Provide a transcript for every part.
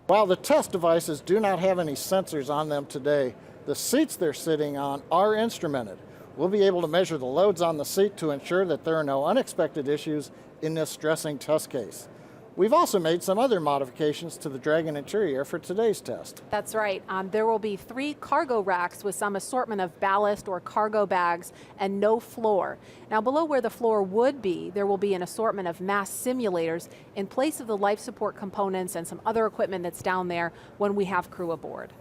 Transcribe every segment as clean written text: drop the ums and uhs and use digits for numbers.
While the test devices do not have any sensors on them today, the seats they're sitting on are instrumented. We'll be able to measure the loads on the seat to ensure that there are no unexpected issues in this stressing test case. We've also made some other modifications to the Dragon interior for today's test. That's right. There will be 3 cargo racks with some assortment of ballast or cargo bags and no floor. Now below where the floor would be, there will be an assortment of mass simulators in place of the life support components and some other equipment that's down there when we have crew aboard.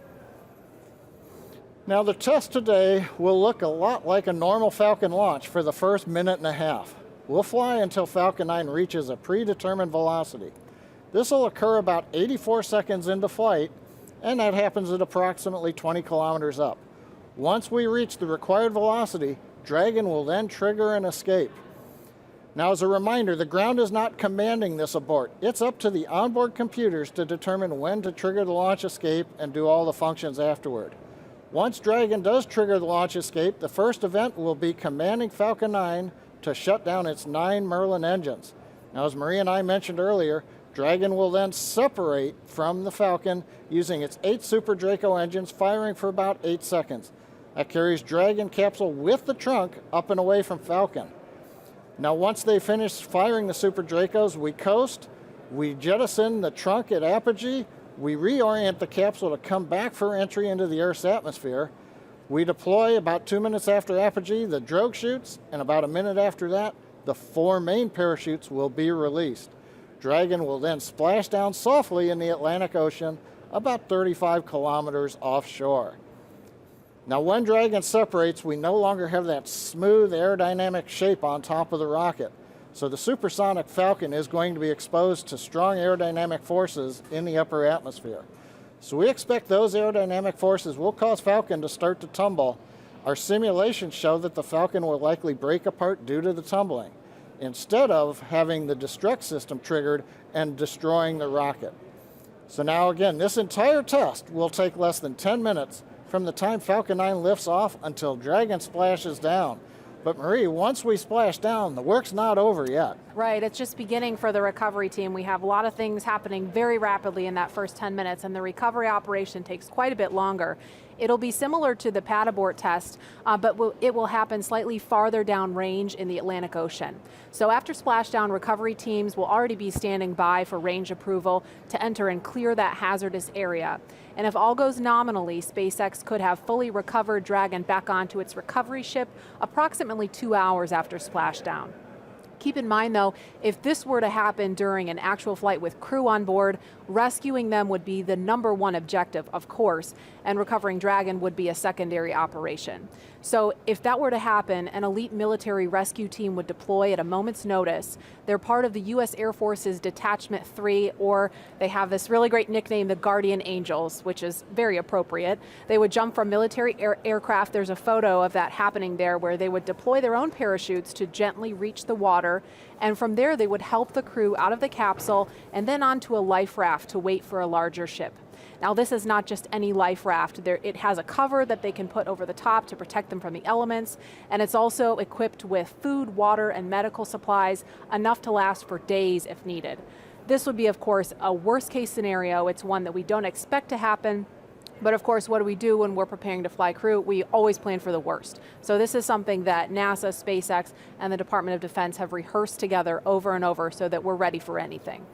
Now the test today will look a lot like a normal Falcon launch for the first minute and a half. We'll fly until Falcon 9 reaches a predetermined velocity. This will occur about 84 seconds into flight, and that happens at approximately 20 kilometers up. Once we reach the required velocity, Dragon will then trigger an escape. Now as a reminder, the ground is not commanding this abort. It's up to the onboard computers to determine when to trigger the launch escape and do all the functions afterward. Once Dragon does trigger the launch escape, the first event will be commanding Falcon 9 to shut down its 9 Merlin engines. Now, as Marie and I mentioned earlier, Dragon will then separate from the Falcon using its 8 Super Draco engines, firing for about 8 seconds. That carries Dragon capsule with the trunk up and away from Falcon. Now, once they finish firing the Super Dracos, we coast, we jettison the trunk at apogee, we reorient the capsule to come back for entry into the Earth's atmosphere. We deploy about 2 minutes after apogee the drogue chutes, and about a minute after that, the 4 main parachutes will be released. Dragon will then splash down softly in the Atlantic Ocean, about 35 kilometers offshore. Now when Dragon separates, we no longer have that smooth aerodynamic shape on top of the rocket. So the supersonic Falcon is going to be exposed to strong aerodynamic forces in the upper atmosphere. So we expect those aerodynamic forces will cause Falcon to start to tumble. Our simulations show that the Falcon will likely break apart due to the tumbling, instead of having the destruct system triggered and destroying the rocket. So now again, this entire test will take less than 10 minutes from the time Falcon 9 lifts off until Dragon splashes down. But Marie, once we splash down, the work's not over yet. Right, it's just beginning for the recovery team. We have a lot of things happening very rapidly in that first 10 minutes, and the recovery operation takes quite a bit longer. It'll be similar to the pad abort test, but it will happen slightly farther down range in the Atlantic Ocean. So after splashdown, recovery teams will already be standing by for range approval to enter and clear that hazardous area. And if all goes nominally, SpaceX could have fully recovered Dragon back onto its recovery ship approximately 2 hours after splashdown. Keep in mind though, if this were to happen during an actual flight with crew on board, rescuing them would be the #1 objective, of course, and recovering Dragon would be a secondary operation. So if that were to happen, an elite military rescue team would deploy at a moment's notice. They're part of the U.S. Air Force's Detachment 3, or they have this really great nickname, the Guardian Angels, which is very appropriate. They would jump from military aircraft. There's a photo of that happening there where they would deploy their own parachutes to gently reach the water, and from there they would help the crew out of the capsule and then onto a life raft to wait for a larger ship. Now this is not just any life raft. It has a cover that they can put over the top to protect them from the elements, and it's also equipped with food, water, and medical supplies, enough to last for days if needed. This would be, of course, a worst case scenario. It's one that we don't expect to happen. But of course, what do we do when we're preparing to fly crew? We always plan for the worst. So this is something that NASA, SpaceX, and the Department of Defense have rehearsed together over and over so that we're ready for anything.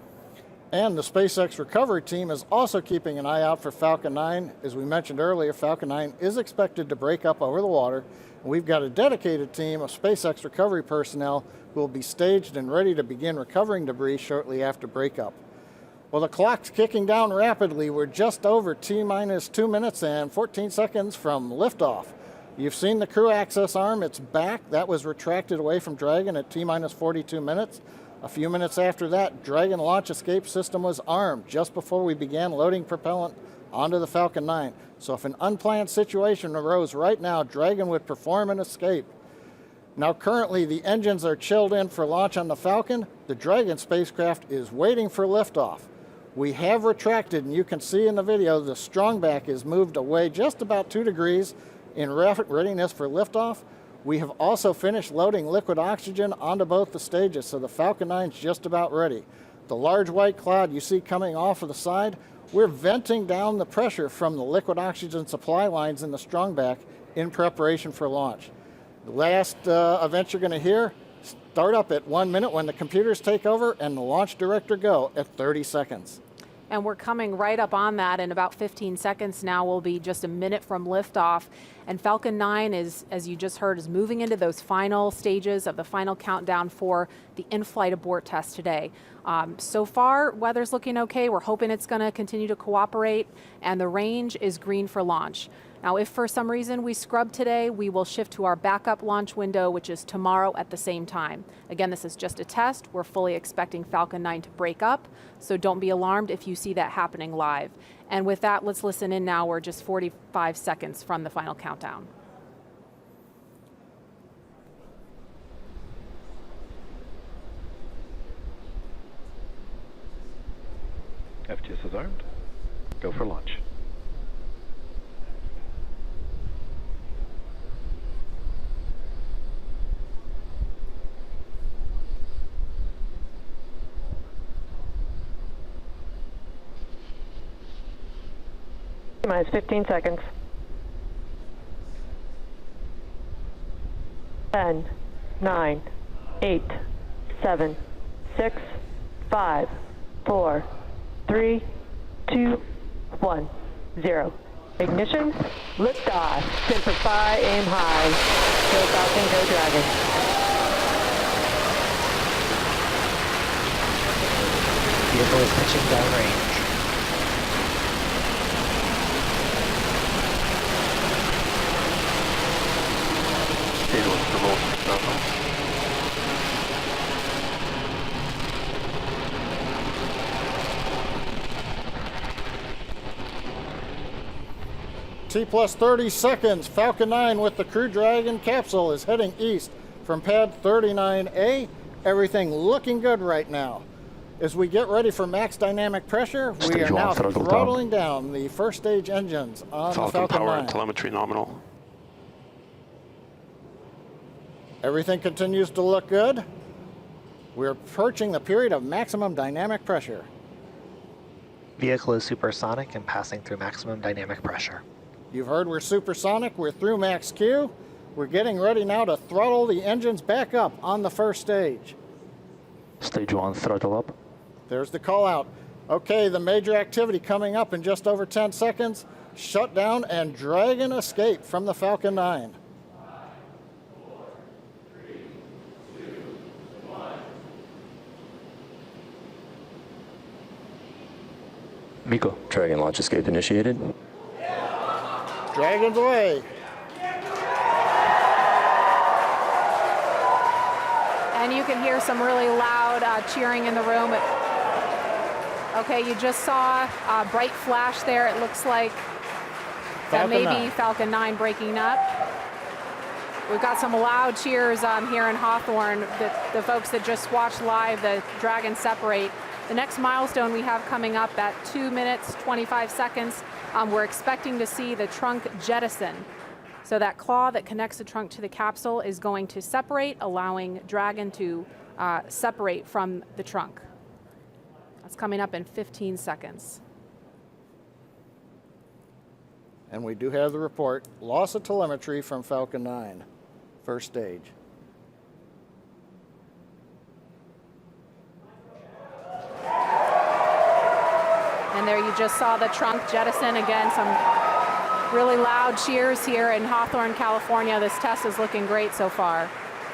And the SpaceX recovery team is also keeping an eye out for Falcon 9. As we mentioned earlier, Falcon 9 is expected to break up over the water. And we've got a dedicated team of SpaceX recovery personnel who will be staged and ready to begin recovering debris shortly after breakup. Well, the clock's kicking down rapidly. We're just over T-minus 2 minutes and 14 seconds from liftoff. You've seen the crew access arm. It's back. That was retracted away from Dragon at T-minus 42 minutes. A few minutes after that, Dragon launch escape system was armed just before we began loading propellant onto the Falcon 9. So if an unplanned situation arose right now, Dragon would perform an escape. Now currently the engines are chilled in for launch on the Falcon. The Dragon spacecraft is waiting for liftoff. We have retracted, and you can see in the video the strongback is moved away just about 2 degrees in readiness for liftoff. We have also finished loading liquid oxygen onto both the stages, so the Falcon 9 is just about ready. The large white cloud you see coming off of the side we're venting down the pressure from the liquid oxygen supply lines in the strongback in preparation for launch. The last event you're going to hear, start up at 1 minute when the computers take over and the launch director go at 30 seconds. And we're coming right up on that in about 15 seconds now. We'll be just a minute from liftoff. And Falcon 9 is, as you just heard, is moving into those final stages of the final countdown for the in-flight abort test today. So far, weather's looking okay. We're hoping it's going to continue to cooperate, and the range is green for launch. Now, if for some reason we scrub today, we will shift to our backup launch window, which is tomorrow at the same time. Again, this is just a test. We're fully expecting Falcon 9 to break up, so don't be alarmed if you see that happening live. And with that, let's listen in now. We're just 45 seconds from the final countdown. FTS is armed. Go for launch. Minus 15 seconds. 10, 9, 8, 7, 6, 5, 4, 3, 2, 1, 0. Ignition, liftoff. Simplify, aim high. Go Falcon, go Dragon. Vehicle is pitching downrange. T plus 30 seconds. Falcon 9 with the Crew Dragon capsule is heading east from pad 39A. Everything looking good right now. As we get ready for max dynamic pressure, we are now throttling down the first stage engines on the Falcon power 9. and telemetry nominal. Everything continues to look good. We're approaching the period of maximum dynamic pressure. Vehicle is supersonic and passing through maximum dynamic pressure. You've heard we're supersonic, we're through max Q. We're getting ready now to throttle the engines back up on the first stage. Stage 1, throttle up. There's the call out. Okay, the major activity coming up in just over 10 seconds. Shutdown and Dragon escape from the Falcon 9. Miko. Dragon launch escape initiated. Dragon's away. And you can hear some really loud cheering in the room. Okay, you just saw a bright flash there. It looks like that may be Falcon 9 breaking up. We've got some loud cheers here in Hawthorne, the folks that just watched live the Dragon separate. The next milestone we have coming up at 2 minutes, 25 seconds, we're expecting to see the trunk jettison. So that claw that connects the trunk to the capsule is going to separate, allowing Dragon to separate from the trunk. That's coming up in 15 seconds. And we do have the report. Loss of telemetry from Falcon 9, first stage. And there you just saw the trunk jettison. Again, some really loud cheers here in Hawthorne, California. This test is looking great so far.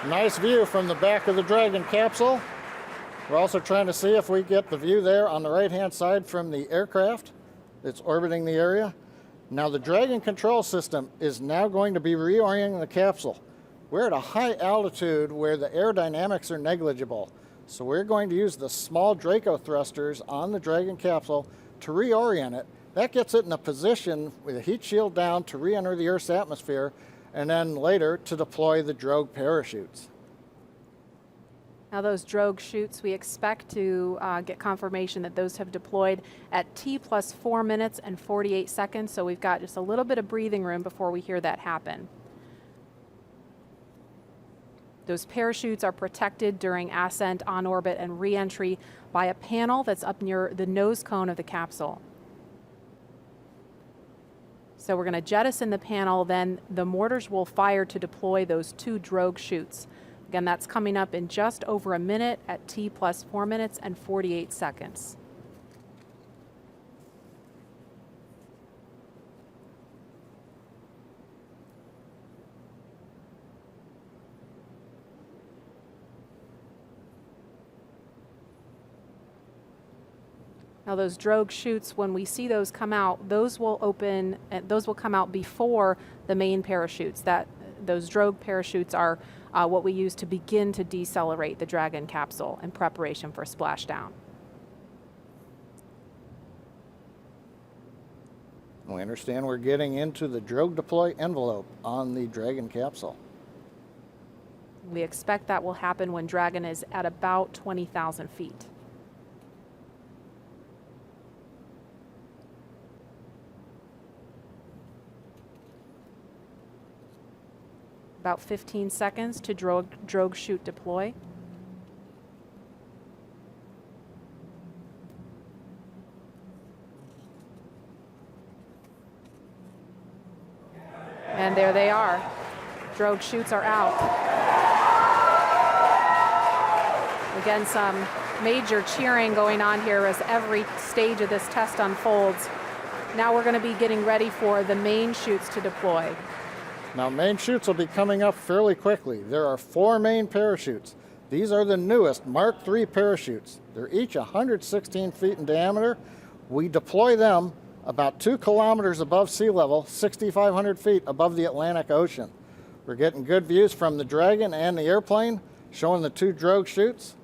Nice view from the back of the Dragon capsule. We're also trying to see if we get the view there on the right-hand side from the aircraft that's orbiting the area. Now the Dragon control system is now going to be reorienting the capsule. We're at a high altitude where the aerodynamics are negligible. So we're going to use the small Draco thrusters on the Dragon capsule to reorient it. That gets it in a position with the heat shield down to re-enter the Earth's atmosphere, and then later to deploy the drogue parachutes. Now those drogue chutes, we expect to get confirmation that those have deployed at T plus 4 minutes and 48 seconds. So we've got just a little bit of breathing room before we hear that happen. Those parachutes are protected during ascent, on orbit, and re-entry by a panel that's up near the nose cone of the capsule. So we're going to jettison the panel, then the mortars will fire to deploy those 2 drogue chutes. Again, that's coming up in just over a minute at T plus 4 minutes and 48 seconds. Now those drogue chutes, when we see those come out, those will open, those will come out before the main parachutes. Those drogue parachutes are what we use to begin to decelerate the Dragon capsule in preparation for splashdown. We understand we're getting into the drogue deploy envelope on the Dragon capsule. We expect that will happen when Dragon is at about 20,000 feet. About 15 seconds to drogue chute deploy. And there they are. Drogue chutes are out. Again, some major cheering going on here as every stage of this test unfolds. Now we're going to be getting ready for the main chutes to deploy. Now, main chutes will be coming up fairly quickly. There are 4 main parachutes. These are the newest Mark III parachutes. They're each 116 feet in diameter. We deploy them about 2 kilometers above sea level, 6,500 feet above the Atlantic Ocean. We're getting good views from the Dragon and the airplane, showing the 2 drogue chutes.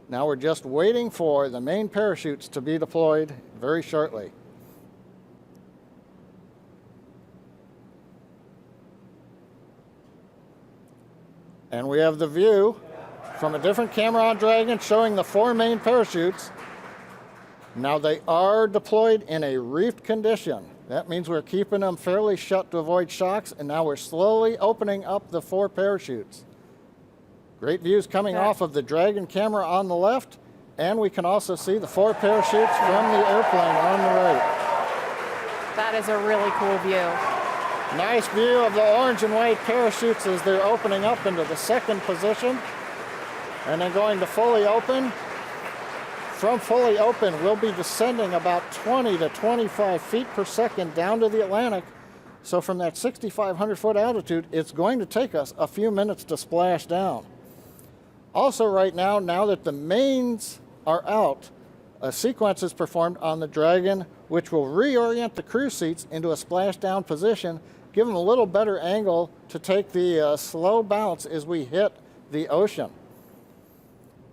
Now we're just waiting for the main parachutes to be deployed very shortly. And we have the view from a different camera on Dragon showing the 4 main parachutes. Now they are deployed in a reefed condition. That means we're keeping them fairly shut to avoid shocks, and now we're slowly opening up the 4 parachutes. Great views coming off of the Dragon camera on the left, and we can also see the 4 parachutes from the airplane on the right. That is a really cool view. Nice view of the orange and white parachutes as they're opening up into the 2nd position and then going to fully open. From fully open, we'll be descending about 20 to 25 feet per second down to the Atlantic. So from that 6,500 foot altitude, it's going to take us a few minutes to splash down. Also right now that the mains are out, a sequence is performed on the Dragon, which will reorient the crew seats into a splashdown position, give them a little better angle to take the slow bounce as we hit the ocean.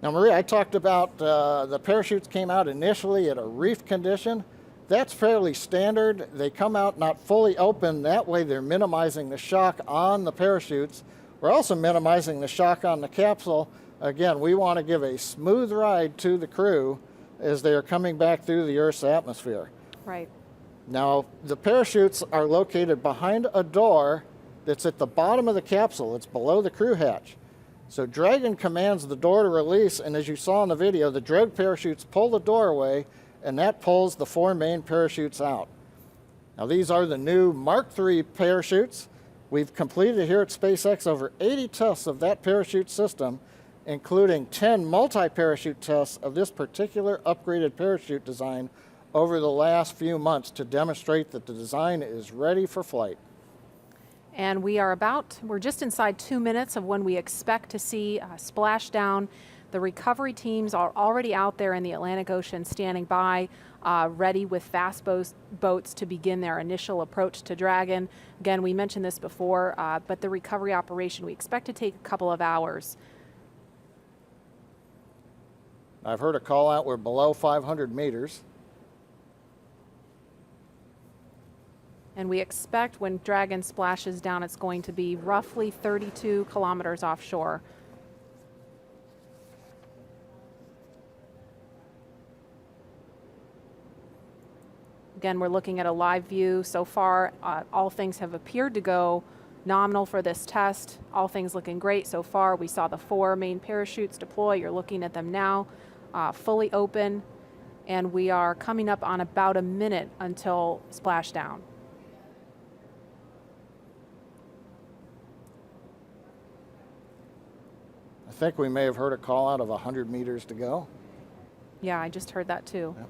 Now, Maria, I talked about the parachutes came out initially at a reefed condition. That's fairly standard. They come out not fully open. That way they're minimizing the shock on the parachutes. We're also minimizing the shock on the capsule. Again, we want to give a smooth ride to the crew as they are coming back through the Earth's atmosphere. Right. Now, the parachutes are located behind a door that's at the bottom of the capsule. It's below the crew hatch. So Dragon commands the door to release, and as you saw in the video, the drogue parachutes pull the door away, and that pulls the 4 main parachutes out. Now, these are the new Mark III parachutes. We've completed here at SpaceX over 80 tests of that parachute system, including 10 multi-parachute tests of this particular upgraded parachute design over the last few months to demonstrate that the design is ready for flight. And we're just inside 2 minutes of when we expect to see splashdown. The recovery teams are already out there in the Atlantic Ocean standing by, ready with fast boats to begin their initial approach to Dragon. Again, we mentioned this before, but the recovery operation we expect to take a couple of hours. I've heard a call out we're below 500 meters. And we expect when Dragon splashes down, it's going to be roughly 32 kilometers offshore. Again, we're looking at a live view. So far, all things have appeared to go nominal for this test. All things looking great so far. We saw the 4 main parachutes deploy. You're looking at them now, fully open. And we are coming up on about a minute until splashdown. I think we may have heard a call out of 100 meters to go. Yeah, I just heard that too. Yep.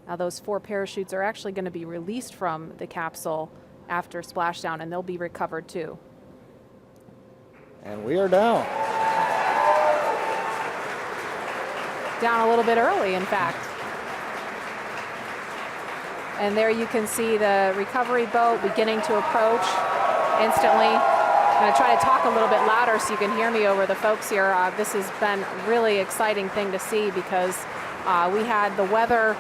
Now those 4 parachutes are actually going to be released from the capsule after splashdown, and they'll be recovered too. And we are down. Down a little bit early, in fact. And there you can see the recovery boat beginning to approach instantly. I'm going to try to talk a little bit louder so you can hear me over the folks here. This has been a really exciting thing to see because we had the weather.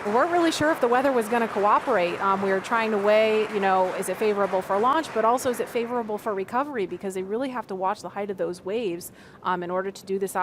We weren't really sure if the weather was going to cooperate. We were trying to weigh, you know, is it favorable for launch, but also is it favorable for recovery, because they really have to watch the height of those waves in order to do this